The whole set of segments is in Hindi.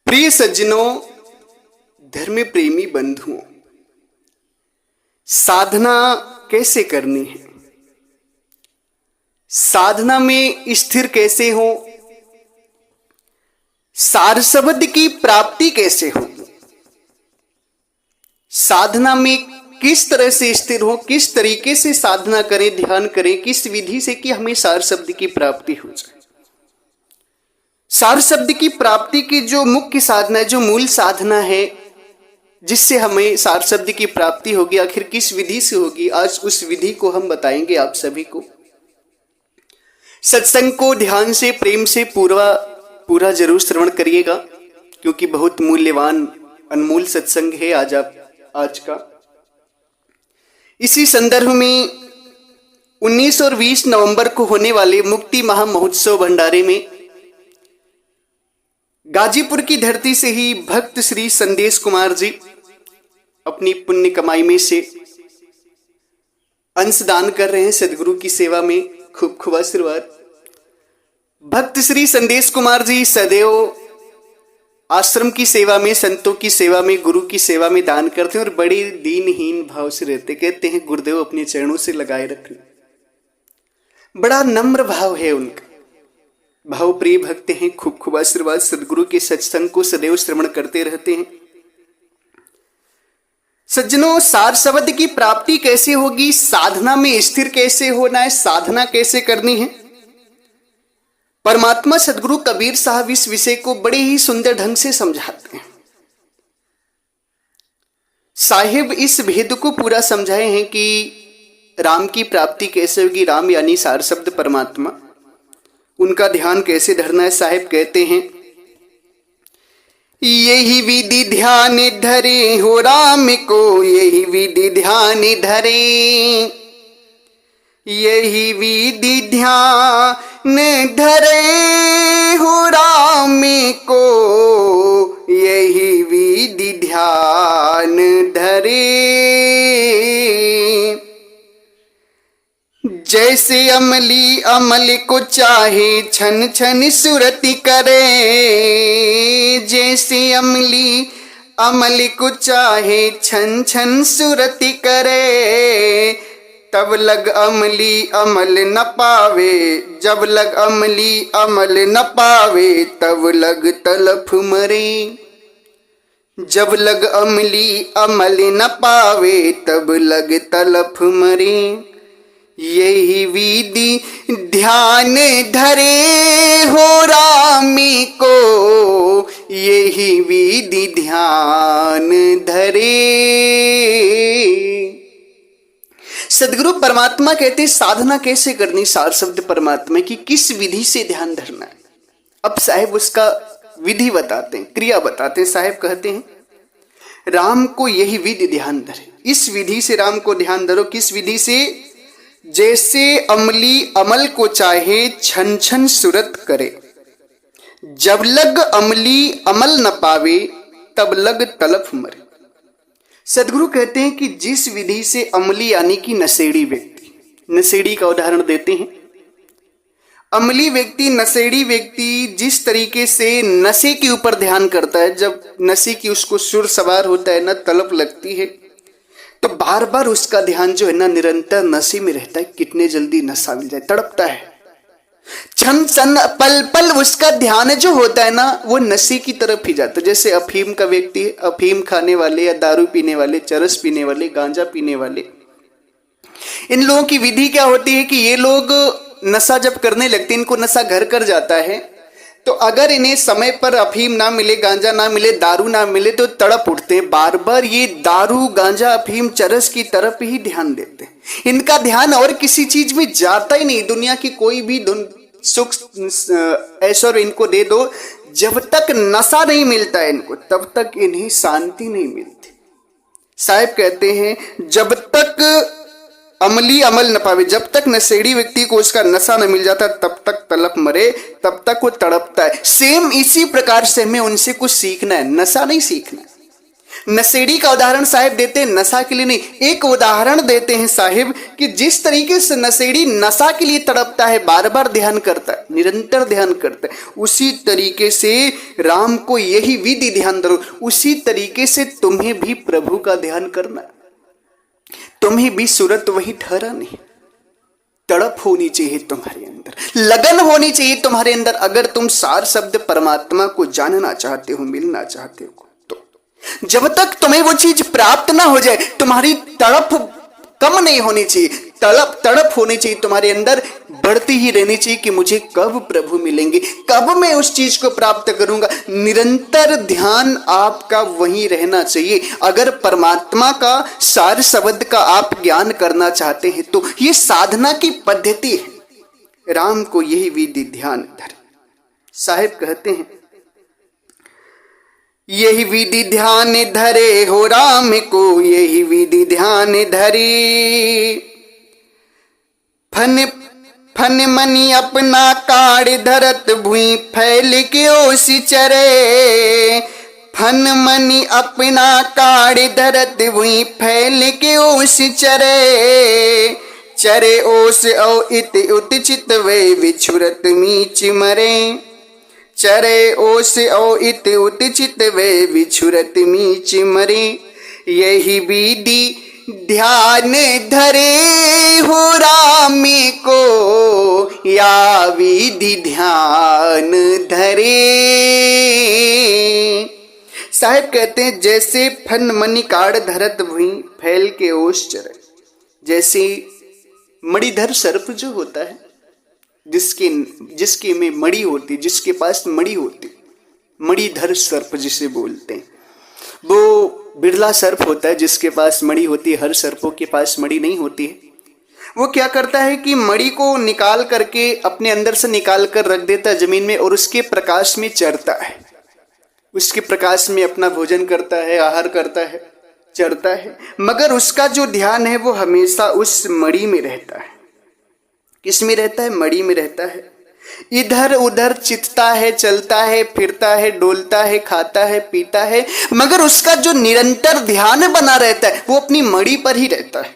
प्रिय सज्जनों, धर्म प्रेमी बंधुओं, साधना कैसे करनी है, साधना में स्थिर कैसे हो, सार शब्द की प्राप्ति कैसे हो, साधना में किस तरह से स्थिर हो, किस तरीके से साधना करें, ध्यान करें, किस विधि से कि हमें सार शब्द की प्राप्ति हो जाए। सार शब्द की प्राप्ति की जो मुख्य साधना है, जो मूल साधना है, जिससे हमें सार शब्द की प्राप्ति होगी, आखिर किस विधि से होगी, आज उस विधि को हम बताएंगे आप सभी को। सत्संग को ध्यान से, प्रेम से पूरा जरूर श्रवण करिएगा, क्योंकि बहुत मूल्यवान अनमोल सत्संग है आज का। इसी संदर्भ में 19 और 20 नवंबर को होने वाले मुक्ति महामहोत्सव भंडारे में गाजीपुर की धरती से ही भक्त श्री संदेश कुमार जी अपनी पुण्य कमाई में से अंशदान कर रहे हैं सदगुरु की सेवा में। खूब खूब आशीर्वाद। भक्त श्री संदेश कुमार जी सदैव आश्रम की सेवा में, संतों की सेवा में, गुरु की सेवा में दान करते हैं और बड़े दीनहीन भाव से रहते। कहते हैं गुरुदेव अपने चरणों से लगाए रखना। बड़ा नम्र भाव है उनका, भाव प्रिय भक्त हैं। खूब खूब आशीर्वाद। सदगुरु के सत्संग को सदैव श्रवण करते रहते हैं। सज्जनों, सार शब्द की प्राप्ति कैसे होगी, साधना में स्थिर कैसे होना है, साधना कैसे करनी है, परमात्मा सदगुरु कबीर साहब इस विषय को बड़े ही सुंदर ढंग से समझाते हैं। साहिब इस भेद को पूरा समझाए हैं कि राम की प्राप्ति कैसे होगी। राम यानी सार शब्द परमात्मा, उनका ध्यान कैसे धरना है। साहिब कहते हैं, यही विधि ध्यान धरे हो राम को, यही विधि ध्यान धरे, यही विधि ध्यान धरे हो राम को, यही विधि ध्यान धरे। जैसे अमली अमल को चाहे छन छन सुरति करे, जैसे अमली अमल को चाहे छन छन सुरति करे, तब लग अमली अमल न पावे, जब लग अमली अमल न पावे, तब लग तलफ मरे। जब लग अमली अमल न पावे, तब लग तलफ मरे। यही विधि ध्यान धरे हो रामी को, यही विधि ध्यान धरे। सदगुरु परमात्मा कहते साधना कैसे करनी, सार शब्द परमात्मा की किस विधि से ध्यान धरना है। अब साहिब उसका विधि बताते हैं, क्रिया बताते हैं। साहिब कहते हैं राम को यही विधि ध्यान धरे, इस विधि से राम को ध्यान धरो। किस विधि से? जैसे अमली अमल को चाहे छन छन सुरत करे, जब लग अमली अमल न पावे, तब लग तलफ मरे। सदगुरु कहते हैं कि जिस विधि से अमली यानी कि नशेड़ी व्यक्ति, नशेड़ी का उदाहरण देते हैं। अमली व्यक्ति, नशेड़ी व्यक्ति जिस तरीके से नशे के ऊपर ध्यान करता है, जब नशे की उसको सुर सवार होता है ना, तलब लगती है, तो बार बार उसका ध्यान जो है ना निरंतर नशे में रहता है। कितने जल्दी नशा मिल जाए, तड़पता है। क्षण क्षण पल पल उसका ध्यान जो होता है ना, वो नशे की तरफ ही जाता है। जैसे अफीम का व्यक्ति है, अफीम खाने वाले या दारू पीने वाले, चरस पीने वाले, गांजा पीने वाले, इन लोगों की विधि क्या होती है कि ये लोग नशा जब करने लगते हैं, इनको नशा घर कर जाता है, तो अगर इन्हें समय पर अफीम ना मिले, गांजा ना मिले, दारू ना मिले, तो तड़प उठते हैं। बार बार ये दारू, गांजा, अफीम, चरस की तरफ ही ध्यान देते हैं। इनका ध्यान और किसी चीज में जाता ही नहीं। दुनिया की कोई भी सुख ऐश्वर्य इनको दे दो, जब तक नशा नहीं मिलता है इनको, तब तक इन्हें शांति नहीं मिलती। साहिब कहते हैं जब तक अमली अमल न पावे, जब तक नशेड़ी व्यक्ति को उसका नशा न मिल जाता, तब तक तलप मरे, तब तक वो तड़पता है। सेम इसी प्रकार से हमें उनसे कुछ सीखना है, नशा नहीं सीखना है। नशेड़ी का उदाहरण साहिब देते हैं, नशा के लिए नहीं, एक उदाहरण देते हैं साहिब कि जिस तरीके से नशेड़ी नशा के लिए तड़पता है, बार बार ध्यान करता है, निरंतर ध्यान करता है, उसी तरीके से राम को यही विधि ध्यान धरो, उसी तरीके से तुम्हें भी प्रभु का ध्यान करना, तुम्हें भी सूरत वही ठहरानी, तड़प होनी चाहिए तुम्हारे अंदर, लगन होनी चाहिए तुम्हारे अंदर। अगर तुम सार शब्द परमात्मा को जानना चाहते हो, मिलना चाहते हो, तो जब तक तुम्हें वो चीज प्राप्त ना हो जाए, तुम्हारी तड़प कम नहीं होनी चाहिए, तड़प होनी चाहिए तुम्हारे अंदर, बढ़ती ही रहनी चाहिए कि मुझे कब प्रभु मिलेंगे, कब मैं उस चीज को प्राप्त करूंगा। निरंतर ध्यान आपका वहीं रहना चाहिए। अगर परमात्मा का सार शब्द का आप ज्ञान करना चाहते हैं तो ये साधना की पद्धति है। राम को यही विधि ध्यान धरे। साहिब कहते हैं, यही विधि ध्यान धरे हो राम को, यही विधि ध्यान धरी, फन मनी अपना काड़ धरत भुई फैल के ओस चरे, फन मनी अपना काड़ धरत भुई फैल के ओस चरे, चरे ओस औ इत उत चित वे विछुरत मीच मरे, चरे ओस औ इत उत चित वे विछुरत मीच मरे, यही विधि ध्यान धरे हो राम को, या विधि ध्यान धरे। साहिब कहते हैं, जैसे फन मनी काड़ धरत भुई फैल के ओस चरे, जैसे मणिधर सर्प जो होता है, जिसके में मणि होती, जिसके पास मणि होती, मणिधर सर्प जिसे बोलते हैं, वो बिरला सर्प होता है जिसके पास मणि होती है। हर सर्पों के पास मणि नहीं होती है। वो क्या करता है कि मणि को निकाल करके अपने अंदर से निकाल कर रख देता है जमीन में, और उसके प्रकाश में चरता है, उसके प्रकाश में अपना भोजन करता है, आहार करता है, चरता है, मगर उसका जो ध्यान है वो हमेशा उस मणि में रहता है। किस में रहता है? मणि में रहता है। इधर उधर चितता है, चलता है, फिरता है, डोलता है, खाता है, पीता है, मगर उसका जो निरंतर ध्यान बना रहता है वो अपनी मणि पर ही रहता है।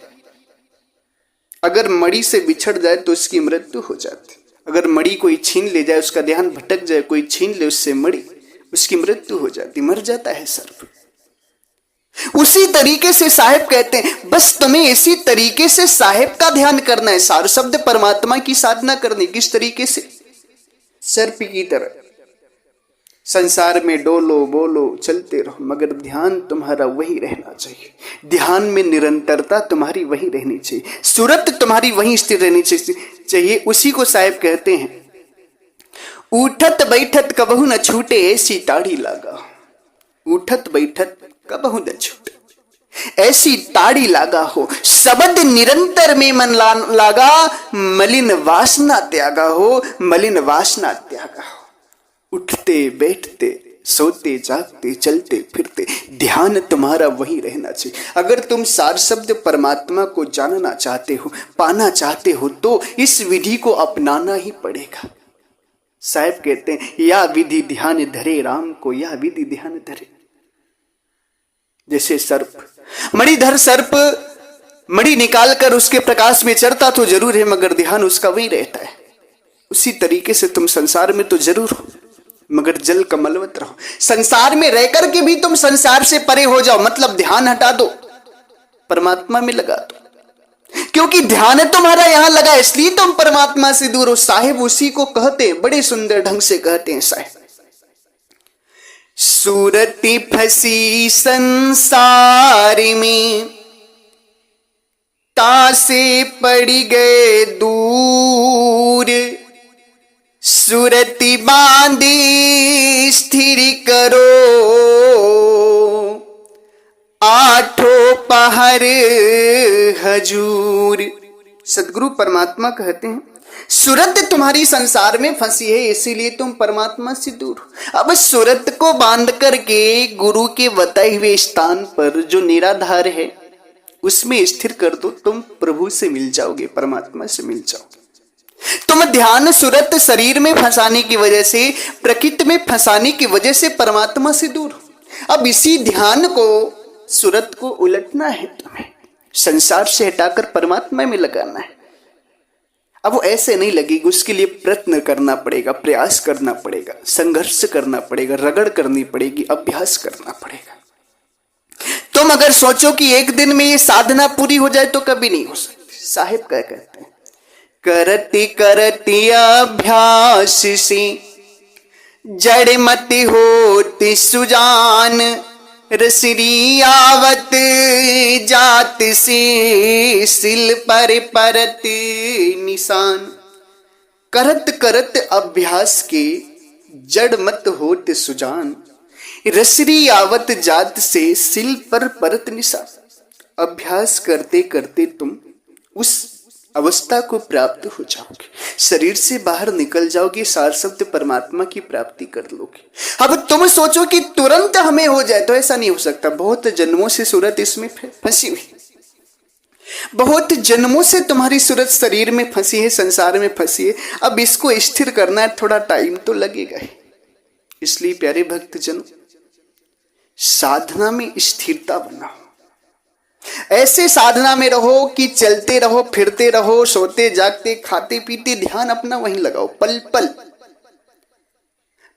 अगर मणि से बिछड़ जाए तो उसकी मृत्यु हो जाती। अगर मणि कोई छीन ले जाए, उसका ध्यान भटक जाए, कोई छीन ले उससे मणि, उसकी मृत्यु हो जाती, मर जाता है सर्प। उसी तरीके से साहिब कहते हैं, बस तुम्हें इसी तरीके से साहिब का ध्यान करना है, सार शब्द परमात्मा की साधना करनी। किस तरीके से? सर्प की तरह संसार में डोलो बोलो चलते रहो, मगर ध्यान तुम्हारा वही रहना चाहिए। ध्यान में निरंतरता तुम्हारी वही रहनी चाहिए, सूरत तुम्हारी वही स्थिर रहनी चाहिए। उसी को साहिब कहते हैं, उठत बैठत कबहू न छूटे ऐसी ताड़ी लागा, उठत बैठत कबहू न छूटे ऐसी ताड़ी लागा हो, शब्द निरंतर में मन लागा, मलिन वासना त्यागा हो, मलिन वासना त्यागा हो। उठते बैठते सोते जागते चलते फिरते ध्यान तुम्हारा वही रहना चाहिए। अगर तुम सार शब्द परमात्मा को जानना चाहते हो, पाना चाहते हो, तो इस विधि को अपनाना ही पड़ेगा। साहिब कहते हैं, या विधि ध्यान धरे राम को, या विधि ध्यान धरे। जैसे सर्प, मणिधर सर्प मणि निकालकर उसके प्रकाश में चढ़ता तो जरूर है, मगर ध्यान उसका वही रहता है। उसी तरीके से तुम संसार में तो जरूर हो, मगर जल कमलवत रहो। संसार में रहकर के भी तुम संसार से परे हो जाओ, मतलब ध्यान हटा दो, परमात्मा में लगा दो। क्योंकि ध्यान तुम्हारा यहां लगा, इसलिए तुम परमात्मा से दूर हो। साहिब उसी को कहते, बड़े सुंदर ढंग से कहते हैं साहिब, सूरती फंसी संसार में, तासे पड़ी गए दूर, सूरती बांधी स्थिर करो, आठों पहर हजूर। सदगुरु परमात्मा कहते हैं, सूरत तुम्हारी संसार में फंसी है, इसीलिए तुम परमात्मा से दूर हो। अब सूरत को बांध करके गुरु के बताए हुए स्थान पर जो निराधार है उसमें स्थिर कर दो, तुम प्रभु से मिल जाओगे, परमात्मा से मिल जाओगे। तुम ध्यान सूरत शरीर में फंसाने की वजह से, प्रकृति में फंसाने की वजह से परमात्मा से दूर हो। अब इसी ध्यान को सूरत को उलटना है, तुम्हें संसार से हटाकर परमात्मा में लगाना है। अब वो ऐसे नहीं लगेगी, उसके लिए प्रयत्न करना पड़ेगा, प्रयास करना पड़ेगा, संघर्ष करना पड़ेगा, रगड़ करनी पड़ेगी, अभ्यास करना पड़ेगा। तुम अगर सोचो कि एक दिन में ये साधना पूरी हो जाए तो कभी नहीं हो सकती। साहिब क्या कहते हैं, करती करती अभ्यास से जड़ मत होती सुजान, रसरी आवत जात से सिल पर परत निशान। करत करत अभ्यास के जड़ मत होत सुजान, रसरी आवत जात से सिल पर परत निशान। अभ्यास करते करते तुम उस अवस्था को प्राप्त हो जाओगे, शरीर से बाहर निकल जाओगे, सार शब्द परमात्मा की प्राप्ति कर लोगे। अब तुम सोचो कि तुरंत हमें हो जाए, तो ऐसा नहीं हो सकता। बहुत जन्मों से सूरत इसमें फंसी हुई, बहुत जन्मों से तुम्हारी सूरत शरीर में फंसी है, संसार में फंसी है। अब इसको स्थिर करना है, थोड़ा टाइम तो लगेगा ही। इसलिए प्यारे भक्तजन, साधना में स्थिरता बनाओ। ऐसे साधना में रहो कि चलते रहो, फिरते रहो, सोते जागते, खाते पीते, ध्यान अपना वहीं लगाओ। पल पल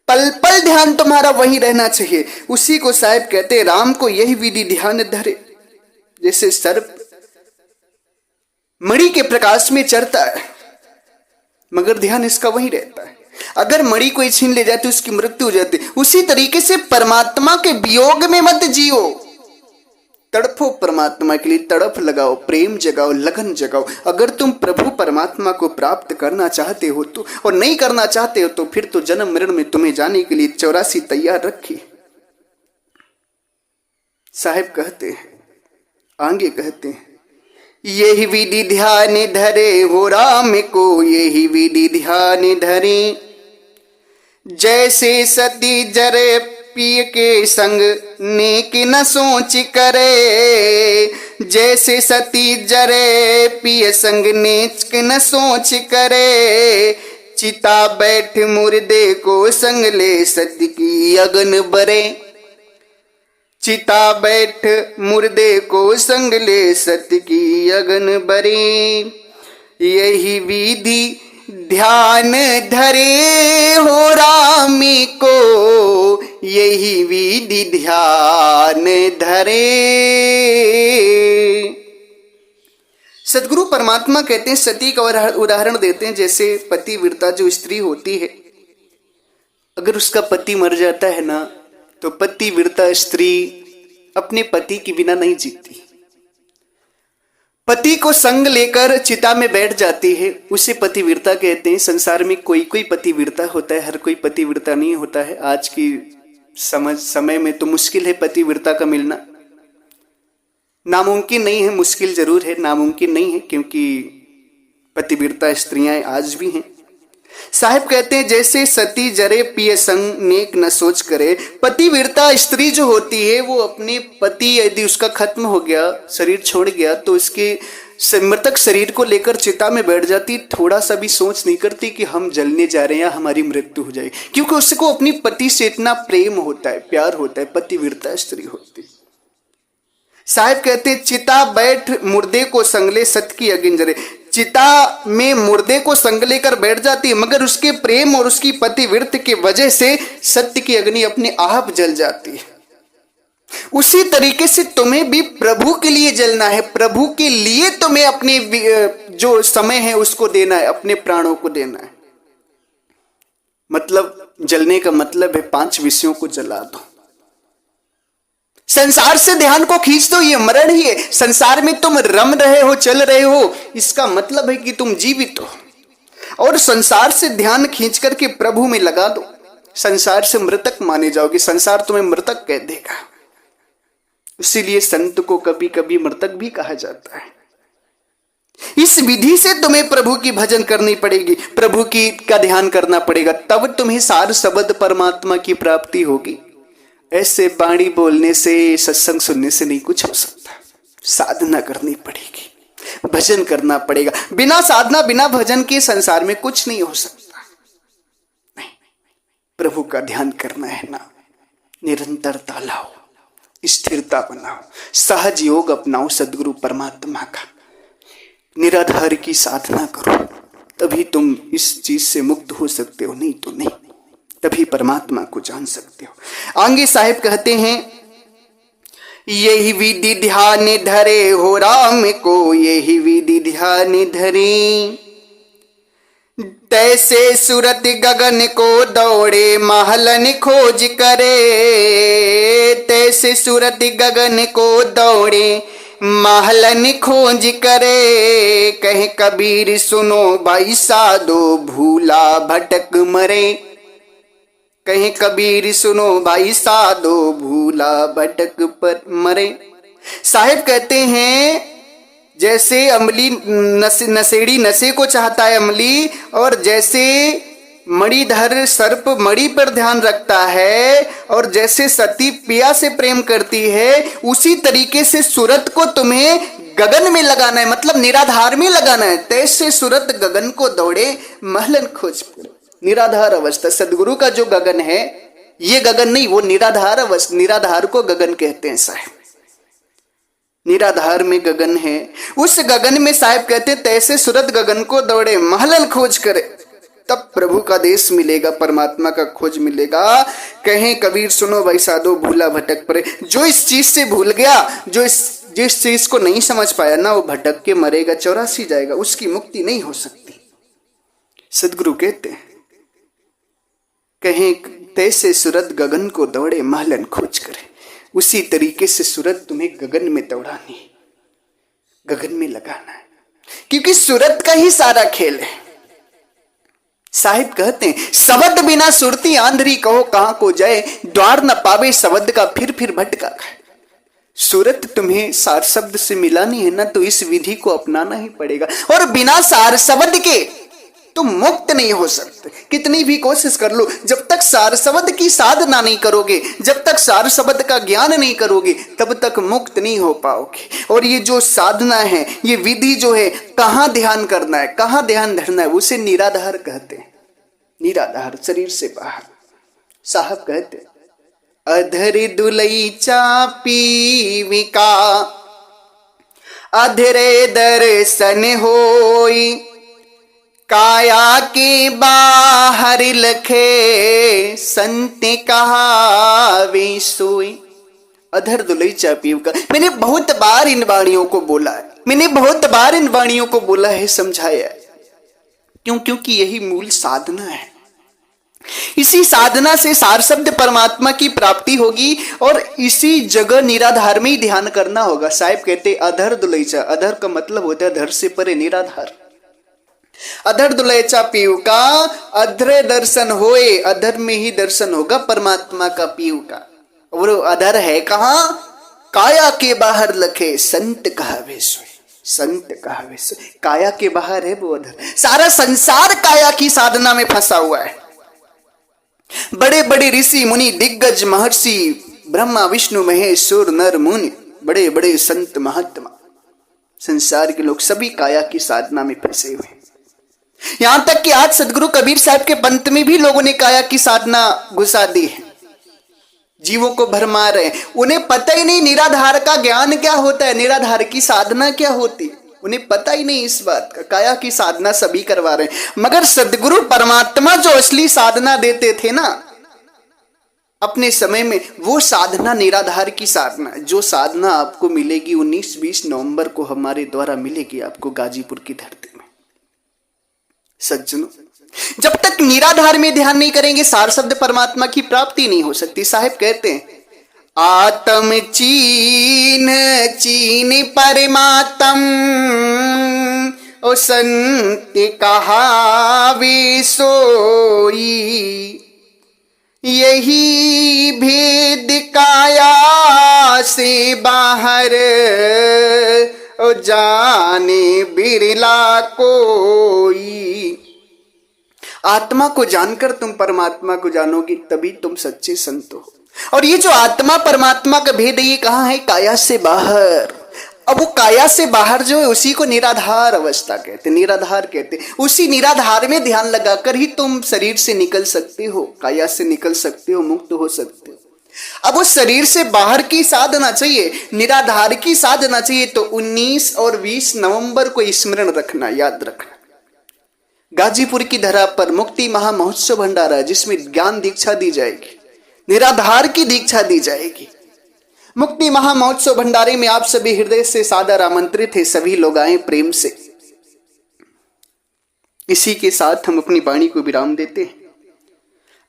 पल पल ध्यान तुम्हारा वहीं रहना चाहिए। उसी को साहिब कहते, राम को यही विधि ध्यान धरे। जैसे सर्प मणि के प्रकाश में चढ़ता है, मगर ध्यान इसका वहीं रहता है। अगर मणि कोई छीन ले जाए तो उसकी मृत्यु हो जाती। उसी तरीके से परमात्मा के वियोग में मत जियो, तड़फो परमात्मा के लिए, तड़फ लगाओ, प्रेम जगाओ, लगन जगाओ। अगर तुम प्रभु परमात्मा को प्राप्त करना चाहते हो तो, और नहीं करना चाहते हो तो फिर तो जन्म मरण में तुम्हें जाने के लिए 84 तैयार रखी। साहिब कहते हैं, आगे कहते हैं, यही विधि ध्यान धरे हो राम को, यही विधि ध्यान धरे। जैसे सती जरे पिय के संग नेक न सोच करे, जैसे सती जरे पिय संग नेक न सोच करे। चिता बैठ मुर्दे को संग ले सत्य की अगन बरे, चिता बैठ मुर्दे को संग ले सत्य की अगन बरे। यही विधि ध्यान धरे हो रामी को, यही विधि ध्यान धरे। सदगुरु परमात्मा कहते हैं, सती का उदाहरण देते हैं। जैसे पतिव्रता जो स्त्री होती है, अगर उसका पति मर जाता है ना, तो पतिव्रता स्त्री अपने पति के बिना नहीं जीती। पति को संग लेकर चिता में बैठ जाती है, उसे पतिव्रता कहते हैं। संसार में कोई कोई पतिव्रता होता है, हर कोई पतिव्रता नहीं होता है। आज की समय में तो मुश्किल है पतिव्रता का मिलना, नामुमकिन नहीं है, मुश्किल जरूर है, नामुमकिन नहीं है, क्योंकि पतिव्रता स्त्रियां आज भी हैं। साहिब कहते हैं, जैसे सती जरे पिय संग नेक न सोच करे। पतिव्रता स्त्री जो होती है, वो अपने पति यदि उसका खत्म हो गया, शरीर छोड़ गया, तो उसके मृतक शरीर को लेकर चिता में बैठ जाती, थोड़ा सा भी सोच नहीं करती कि हम जलने जा रहे हैं या हमारी मृत्यु हो जाएगी, क्योंकि उसको अपनी पति से इतना प्रेम होता है, प्यार होता है। पतिव्रता स्त्री होती। साहिब कहते हैं, चिता बैठ मुर्दे को संगले सत की अगिन जरे। चिता में मुर्दे को संग लेकर बैठ जाती है, मगर उसके प्रेम और उसकी पतिव्रत की वजह से सत्य की अग्नि अपने आप जल जाती है। उसी तरीके से तुम्हें भी प्रभु के लिए जलना है, प्रभु के लिए तुम्हें अपने जो समय है उसको देना है, अपने प्राणों को देना है। मतलब जलने का मतलब है 5 विषयों को जला दो। संसार से ध्यान को खींच दो, ये मरण ही है। संसार में तुम रम रहे हो, चल रहे हो, इसका मतलब है कि तुम जीवित हो। और संसार से ध्यान खींच करके प्रभु में लगा दो, संसार से मृतक माने जाओगे, संसार तुम्हें मृतक कह देगा। इसीलिए संत को कभी कभी मृतक भी कहा जाता है। इस विधि से तुम्हें प्रभु की भजन करनी पड़ेगी, प्रभु की का ध्यान करना पड़ेगा, तब तुम्हें सार शब्द परमात्मा की प्राप्ति होगी। ऐसे बाणी बोलने से, सत्संग सुनने से नहीं कुछ हो सकता। साधना करनी पड़ेगी, भजन करना पड़ेगा। बिना साधना बिना भजन के संसार में कुछ नहीं हो सकता। नहीं, प्रभु का ध्यान करना है ना, निरंतरता लाओ, स्थिरता बनाओ, सहज योग अपनाओ सदगुरु परमात्मा का, निराधार की साधना करो, तभी तुम इस चीज से मुक्त हो सकते हो, नहीं तो नहीं, तभी परमात्मा को जान सकते हो। आगे साहिब कहते हैं, यही विधि ध्यान धरे हो राम को, यही विधि ध्यान धरे, तैसे सूरत गगन को दौड़े महलन खोज करे, तैसे सूरत गगन को दौड़े महलन खोज करे, कहे कबीर सुनो भाई साधो भूला भटक मरे, कहे कबीर सुनो भाई साधो भूला भटक पर मरे। साहिब कहते हैं, जैसे अमली नशेड़ी नशे को चाहता है अमली, और जैसे मणिधर सर्प मणि पर ध्यान रखता है, और जैसे सती पिया से प्रेम करती है, उसी तरीके से सूरत को तुम्हें गगन में लगाना है, मतलब निराधार में लगाना है। तैसे सूरत गगन को दौड़े महलन खोज पर, निराधार अवस्था सदगुरु का जो गगन है, ये गगन नहीं, वो निराधार अवस्था, निराधार को गगन कहते हैं साहब, निराधार में गगन है, उस गगन में साहब कहते हैं तैसे सूरत गगन को दौड़े महलन खोज करे, तब प्रभु का देश मिलेगा, परमात्मा का खोज मिलेगा। कहें कबीर सुनो भाई साधो भूला भटक पड़े, जो इस चीज से भूल गया, जो जिस चीज को नहीं समझ पाया ना, वो भटक के मरेगा, 84 जाएगा, उसकी मुक्ति नहीं हो सकती। सदगुरु कहते हैं, कहें तैसे सूरत गगन को दौड़े महलन खोज करे, उसी तरीके से सूरत तुम्हें गगन में दौड़ानी, गगन में लगाना है, क्योंकि सूरत का ही सारा खेल है। साहिब कहते हैं, शब्द बिना सुरती आंधरी कहो कहां को जाए, द्वार न पावे शब्द का फिर भटका खाए। सूरत तुम्हें सार शब्द से मिलानी है ना, तो इस विधि को अपनाना ही पड़ेगा, और बिना सार शब्द के तुम मुक्त नहीं हो सकते, कितनी भी कोशिश कर लो, जब तक सार शब्द की साधना नहीं करोगे, जब तक सार शब्द का ज्ञान नहीं करोगे, तब तक मुक्त नहीं हो पाओगे। और ये जो साधना है, ये विधि जो है, कहाँ ध्यान करना है, कहाँ ध्यान धरना है, उसे निराधार कहते हैं, निराधार, शरीर से बाहर। साहब कहते हैं, अधर दुलई चापीविका अधरे दर्शन होई, काया के बाहर लखे संत कहावे सोई। अधर दुलई चापीव का, मैंने बहुत बार इन वाणियों को बोला है, मैंने बहुत बार इन वाणियों को बोला है, समझाया है। क्यों? क्योंकि यही मूल साधना है। इसी साधना से सार शब्द परमात्मा की प्राप्ति होगी, और इसी जगह निराधार में ही ध्यान करना होगा। साहिब कहते अधर दुलईचा, अधर का मतलब होता है धर से परे, निराधार। अधर दुलैचा पीव का अधरे दर्शन होए, अधर में ही दर्शन होगा परमात्मा का पीव का। और अधर है कहां? काया के बाहर लखे संत कहावे सोए, संत कहावे सोए। काया के बाहर है वो अधर। सारा संसार काया की साधना में फंसा हुआ है। बड़े बड़े ऋषि मुनि दिग्गज महर्षि ब्रह्मा विष्णु महेश सूर नर मुनि, बड़े बड़े संत महात्मा, संसार के लोग सभी काया की साधना में फंसे हुए। यहां तक कि आज सदगुरु कबीर साहब के पंथ में भी लोगों ने काया की साधना घुसा दी है, जीवों को भरमा रहे हैं। उन्हें पता ही नहीं निराधार का ज्ञान क्या होता है, निराधार की साधना क्या होती है, उन्हें पता ही नहीं इस बात का। काया की साधना सभी करवा रहे हैं, मगर सदगुरु परमात्मा जो असली साधना देते थे ना अपने समय में, वो साधना निराधार की साधना, जो साधना आपको मिलेगी 19-20 नवंबर को हमारे द्वारा मिलेगी आपको गाजीपुर की धरती में। सज्जनों, जब तक निराधार में ध्यान नहीं करेंगे सार शब्द परमात्मा की प्राप्ति नहीं हो सकती। साहिब कहते हैं आत्म चीन चीन परमात्म ओ संत कहावे सोई, यही भेद काया से बाहर ओ जाने बिरला कोई। आत्मा को जानकर तुम परमात्मा को जानोगे, तभी तुम सच्चे संत हो। और ये जो आत्मा परमात्मा का भेद है, ये कहाँ है? काया से बाहर। अब वो काया से बाहर जो है उसी को निराधार अवस्था कहते, निराधार कहते। उसी निराधार में ध्यान लगाकर ही तुम शरीर से निकल सकते हो, काया से निकल सकते हो, मुक्त हो सकते हो। अब वो शरीर से बाहर की साधना चाहिए, निराधार की साधना चाहिए, तो 19 और 20 नवंबर को स्मरण रखना, याद रखना। गाजीपुर की धरा पर मुक्ति महामहोत्सव भंडारा, जिसमें ज्ञान दीक्षा दी जाएगी, निराधार की दीक्षा दी जाएगी। मुक्ति महामहोत्सव भंडारे में आप सभी हृदय से सादर आमंत्रित है, सभी लोग आए प्रेम से। इसी के साथ हम अपनी वाणी को विराम देते हैं।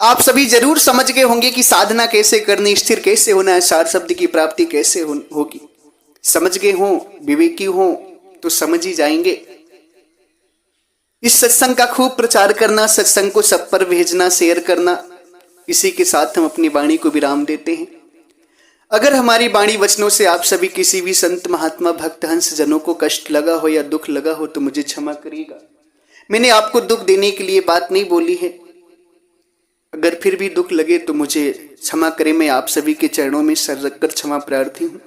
आप सभी जरूर समझ गए होंगे कि साधना कैसे करनी, स्थिर कैसे होना है, सार शब्द की प्राप्ति कैसे होगी। समझ गए हो, विवेकी हो तो समझ ही जाएंगे। इस सत्संग का खूब प्रचार करना, सत्संग को सब पर भेजना, शेयर करना। इसी के साथ हम अपनी वाणी को विराम देते हैं। अगर हमारी वाणी वचनों से आप सभी किसी भी संत महात्मा भक्त हंस जनों को कष्ट लगा हो या दुख लगा हो तो मुझे क्षमा करिएगा। मैंने आपको दुख देने के लिए बात नहीं बोली है। अगर फिर भी दुख लगे तो मुझे क्षमा करें। मैं आप सभी के चरणों में सर रखकर क्षमा प्रार्थी हूं।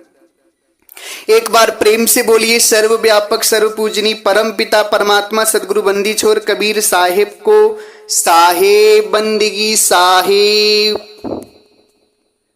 एक बार प्रेम से बोलिए, सर्वव्यापक सर्वपूजनी परम पिता परमात्मा सदगुरु बंदी छोर कबीर साहेब को साहेब बंदगी साहेब।